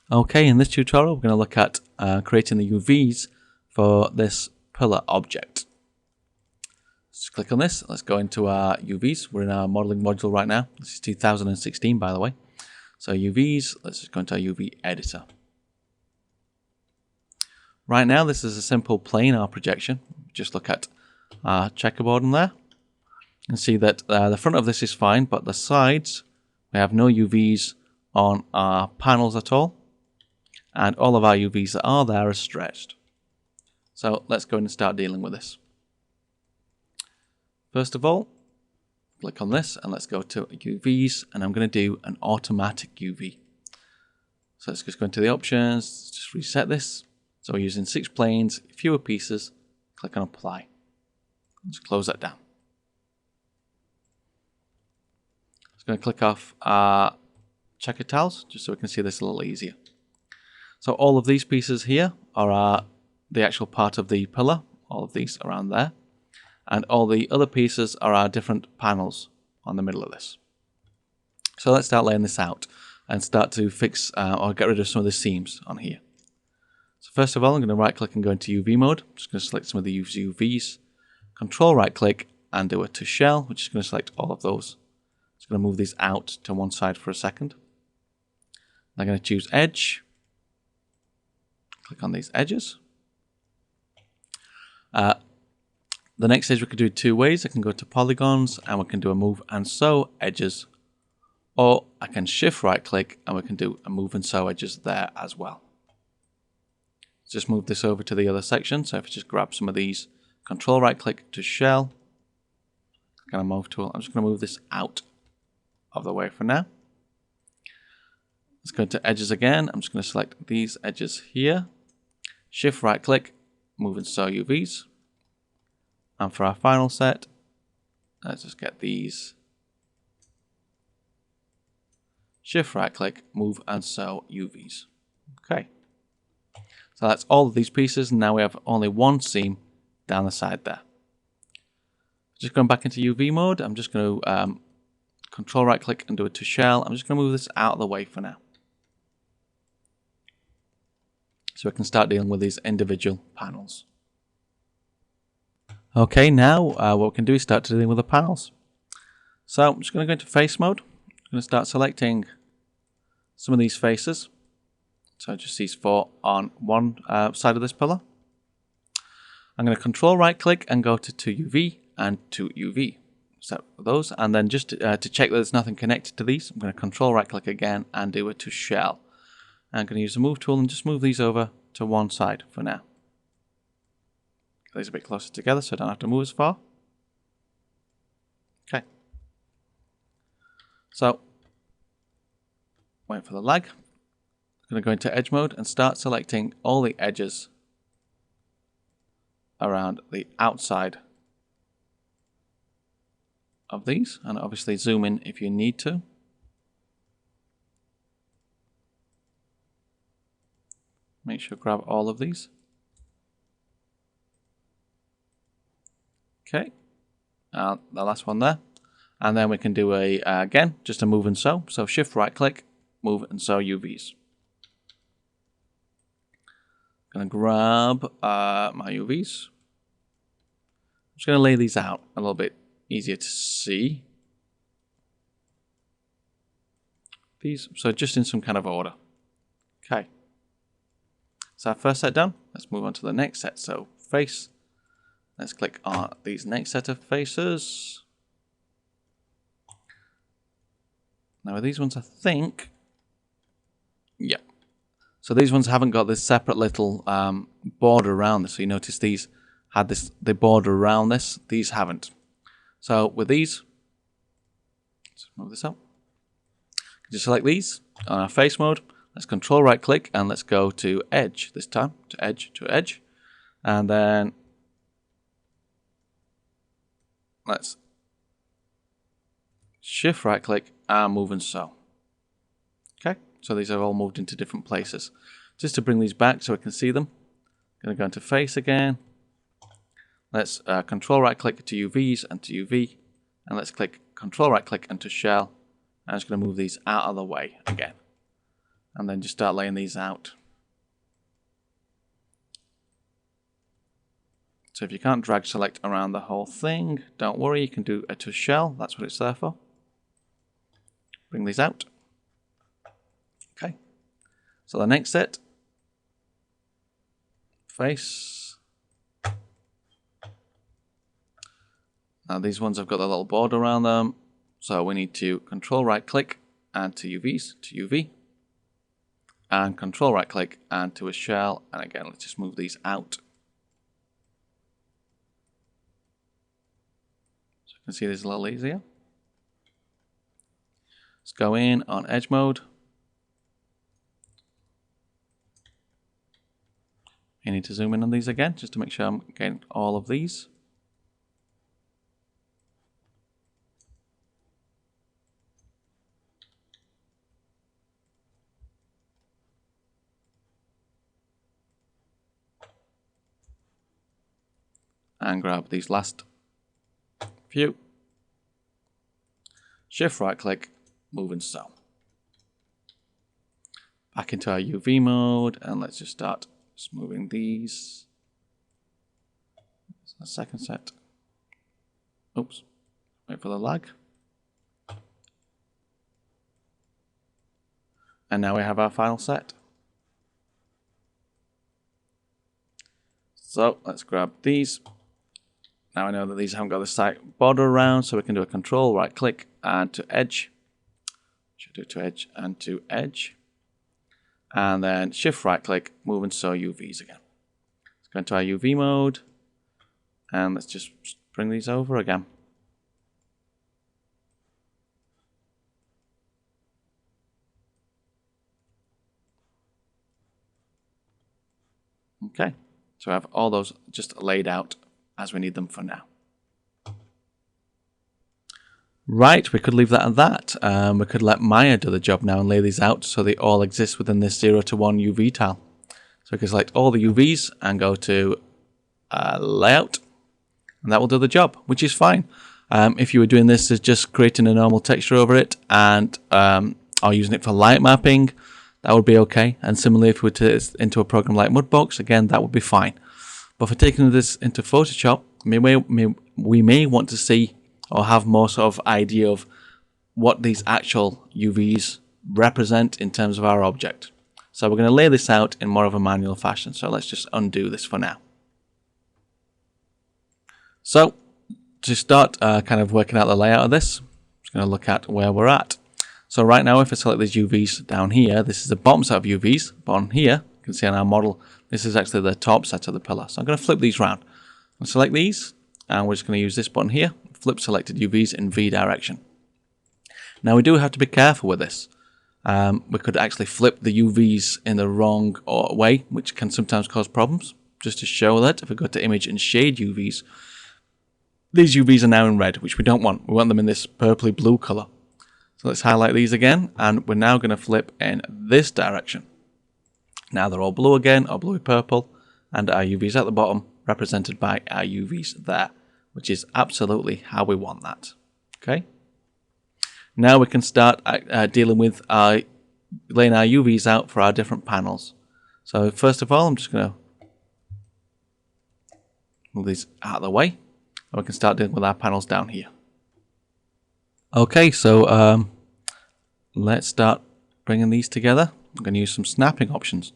Okay, in this tutorial we're going to look at creating the UVs for this pillar object. Just click on this. Let's go into our UVs. We're in our modeling module right now. This is 2016, by the way. So UVs, let's just go into our UV editor. Right now this is a simple planar projection. Just look at our checkerboard in there and see that the front of this is fine, but the sides, we have no UVs on our panels at all. And all of our UVs that are there are stretched. So let's go in and start dealing with this. First of all, click on this and let's go to UVs, and I'm going to do an automatic UV. So let's just go into the options, just reset this. So we're using 6 planes, fewer pieces, click on apply. Just close that down. Just going to click off our checker tiles just so we can see this a little easier. So all of these pieces here are the actual part of the pillar, all of these around there, and all the other pieces are our different panels on the middle of this. So let's start laying this out and start to fix or get rid of some of the seams on here. So first of all, I'm going to right click and go into UV mode. I'm just going to select some of the UVs, control right click and do a to shell, which is going to select all of those. Just going to move these out to one side for a second. I'm going to choose edge. Click on these edges. The next edge we can do 2 ways. I can go to polygons and we can do a move and sew edges, or I can shift right click and we can do a move and sew edges there as well. Just move this over to the other section. So if I just grab some of these, control right click to shell, click on a move tool. I'm just going to move this out of the way for now. Let's go to edges again. I'm just going to select these edges here. Shift right click, move and sew UVs. And for our final set, let's just get these. Shift right click, move and sew UVs. Okay. So that's all of these pieces, and now we have only one seam down the side there. Just going back into UV mode, I'm just going to control right click and do a to shell. I'm just going to move this out of the way for now, so we can start dealing with these individual panels. Okay, now what we can do is start dealing with the panels. So I'm just going to go into face mode. I'm going to start selecting some of these faces. So just these 4 on one side of this pillar. I'm going to control right click and go to 2UV and 2UV. So those, and then just to check that there's nothing connected to these, I'm going to control right click again and do a to shell. I'm going to use the move tool and just move these over to one side for now. Get these a bit closer together so I don't have to move as far. Okay. So, wait for the lag. I'm going to go into edge mode and start selecting all the edges around the outside of these, and obviously zoom in if you need to. Make sure to grab all of these. Okay, the last one there. And then we can do again, just a move and sew. So shift right click, move and sew UVs. Going to grab my UVs. I'm just going to lay these out a little bit easier to see. These, so just in some kind of order. Okay. So our first set done. Let's move on to the next set. So face. Let's click on these next set of faces. Now with these ones, I think, yeah. So these ones haven't got this separate little border around this. So you notice these had the border around this. These haven't. So with these, let's move this up. Just select these on our face mode. Let's control right click and let's go to edge this time, to edge. And then let's shift right click and move and sew. Okay, so these are all moved into different places. Just to bring these back so we can see them, I'm going to go into face again. Let's control right click to UVs and to UV, and let's click control right click and to shell. I'm just going to move these out of the way again. and then just start laying these out. So if you can't drag select around the whole thing, don't worry, you can do it to a shell, that's what it's there for. Bring these out. Okay, so the next set, face. Now these ones have got the little border around them, so we need to control right click and to UVs, to UV. And control right click and to a shell, and again let's just move these out. So you can see this a little easier. Let's go in on edge mode. You need to zoom in on these again just to make sure I'm getting all of these. And grab these last few. Shift right click, move and so. Back into our UV mode, and let's just start moving these. That's the second set. Oops, wait for the lag. And now we have our final set. So let's grab these. Now I know that these haven't got the side border around, so we can do a control right click and to edge. Should do to edge and to edge. And then shift right click, move and sew UVs again. Let's go into our UV mode, and let's just bring these over again. Okay, so I have all those just laid out as we need them for now. Right, we could leave that at that. We could let Maya do the job now and lay these out so they all exist within this 0 to 1 UV tile. So we can select all the UVs and go to layout, and that will do the job, which is fine. If you were doing this as just creating a normal texture over it and or using it for light mapping, that would be okay. And similarly, if we were to into a program like Mudbox, again, that would be fine. But for taking this into Photoshop, we may want to see or have more sort of idea of what these actual UVs represent in terms of our object. So we're going to lay this out in more of a manual fashion. So let's just undo this for now. So to start kind of working out the layout of this, I'm just going to look at where we're at. So right now, if I select these UVs down here, this is the bottom set of UVs. But on here, you can see on our model, this is actually the top set of the pillar. So I'm going to flip these around. I'll select these, and we're just going to use this button here, flip selected UVs in V direction. Now we do have to be careful with this. We could actually flip the UVs in the wrong way, which can sometimes cause problems. Just to show that, if we go to image and shade UVs, these UVs are now in red, which we don't want. We want them in this purpley blue color. So let's highlight these again, and we're now going to flip in this direction. Now they're all blue again, or bluey purple, and our UVs at the bottom represented by our UVs there, which is absolutely how we want that. Okay. Now we can start dealing with laying our UVs out for our different panels. So first of all, I'm just going to move these out of the way, and we can start dealing with our panels down here. Okay, so let's start bringing these together. I'm going to use some snapping options.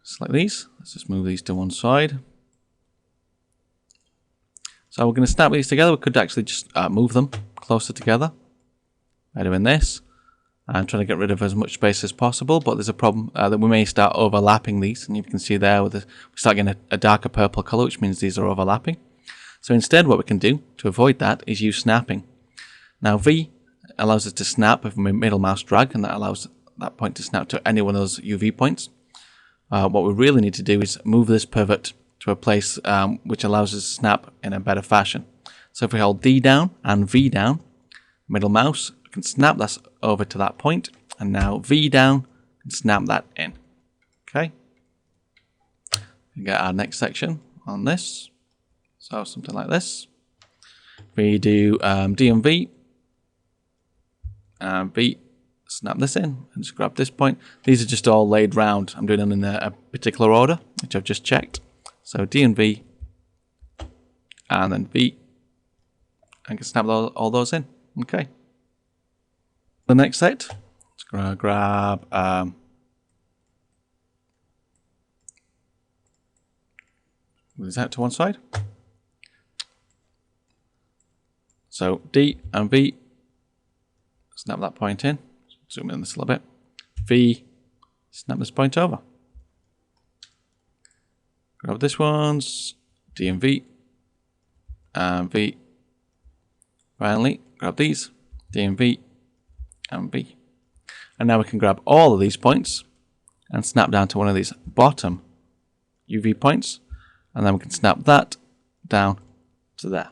Select these. Let's just move these to one side. So we're going to snap these together. We could actually just move them closer together by doing this. I'm trying to get rid of as much space as possible, but there's a problem that we may start overlapping these, and you can see there we start getting a darker purple color, which means these are overlapping. So instead, what we can do to avoid that is use snapping. Now V allows us to snap with middle mouse drag, and that allows that point to snap to any one of those UV points. What we really need to do is move this pivot to a place which allows us to snap in a better fashion. So if we hold D down and V down, middle mouse, we can snap that over to that point, and now V down and snap that in. Okay. We get our next section on this. So something like this. We do D and V, V, snap this in and just grab this point. These are just all laid round. I'm doing them in a particular order, which I've just checked. So D and V, and then V. I can snap all those in. Okay. The next set, just gonna grab move this out to one side. So D and V, snap that point in. Zoom in this a little bit. V, snap this point over. Grab this one's D and V, and V. Finally, grab these, D and V, and V. And now we can grab all of these points and snap down to one of these bottom UV points, and then we can snap that down to there.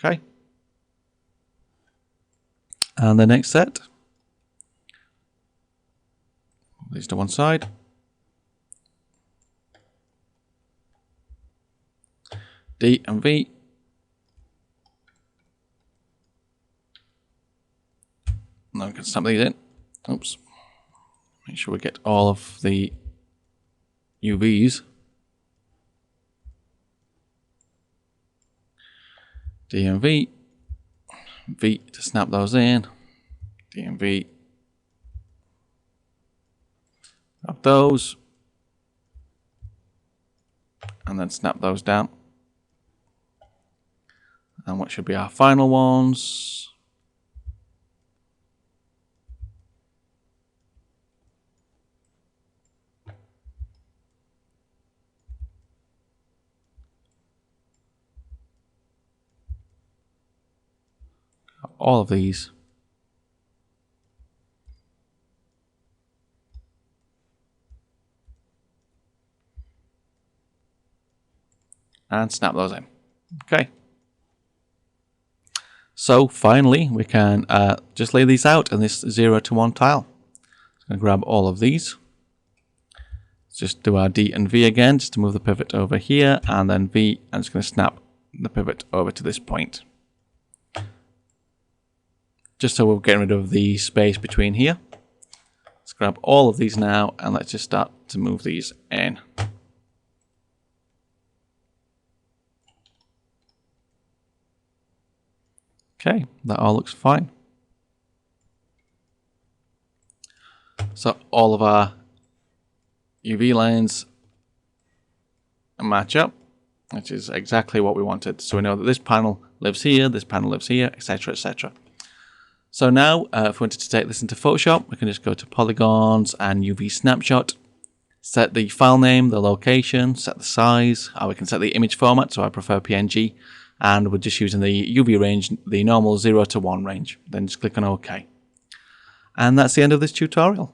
Okay. And the next set, these to one side. D and V. Now we can snap these in. Oops. Make sure we get all of the UVs. D and V. V to snap those in. D and V. Grab those. And then snap those down. And what should be our final ones? All of these. And snap those in. Okay. So finally, we can just lay these out in this 0 to 1 tile. I'm going to grab all of these. Just do our D and V again, just to move the pivot over here, and then V. I'm just going to snap the pivot over to this point. Just so we're getting rid of the space between here. Let's grab all of these now, and let's just start to move these in. Okay, that all looks fine. So all of our UV lines match up, which is exactly what we wanted. So we know that this panel lives here, this panel lives here, etc., etc. So now, if we wanted to take this into Photoshop, we can just go to Polygons and UV Snapshot, set the file name, the location, set the size, or we can set the image format, so I prefer PNG, and we're just using the UV range, the normal 0 to 1 range. Then just click on OK. And that's the end of this tutorial.